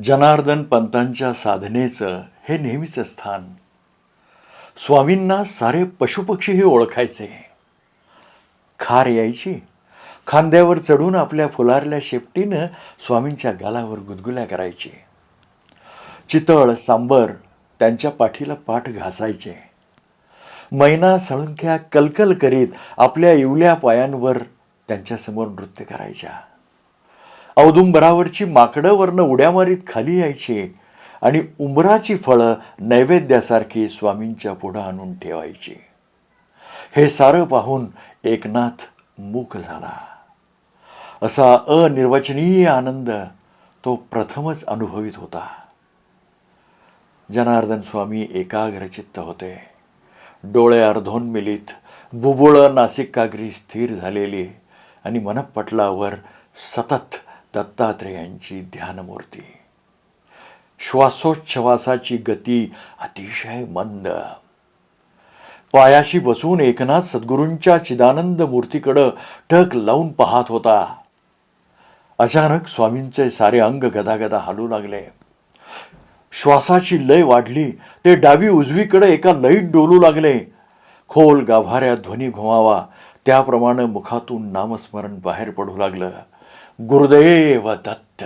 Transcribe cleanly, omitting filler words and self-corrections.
जनार्दन पंतांच्या साधनेचं हे नेहमीचं स्थान. स्वामींना सारे पशुपक्षीही ओळखायचे. खार यायची, खांद्यावर चढून आपल्या फुलारल्या शेपटीनं स्वामींच्या गालावर गुदगुल्या करायची. चितळ सांबर त्यांच्या पाठीला पाठ घासायचे. मैना सळुंक्या कलकल करीत आपल्या इवल्या पायांवर त्यांच्यासमोर नृत्य करायच्या. औदुंबरावरची माकडं वरनं उड्या मारीत खाली यायची आणि उंबराची फळं नैवेद्यासारखी स्वामींच्या पुढं आणून ठेवायची. हे सारं पाहून एकनाथ मूक झाला. असा अनिर्वचनीय आनंद तो प्रथमच अनुभवित होता. जनार्दन स्वामी एकाग्रचित्त होते. डोळे अर्धोन्मिलित, बुबुळं नासिकाग्री स्थिर झालेली आणि मनपटलावर सतत दत्तात्रेयांची ध्यानमूर्ती. श्वासोच्छवासाची गती अतिशय मंद. पायाशी बसून एकनाथ सद्गुरूंच्या चिदानंद मूर्तीकडं टक लावून पाहत होता. अचानक स्वामींचे सारे अंग गदागदा हालू लागले. श्वासाची लय वाढली. ते डावी उजवीकडे एका लयीत डोलू लागले. खोल गाभाऱ्यात ध्वनी घुमावा त्याप्रमाणे मुखातून नामस्मरण बाहेर पडू लागलं. गुरुदेव दत्त.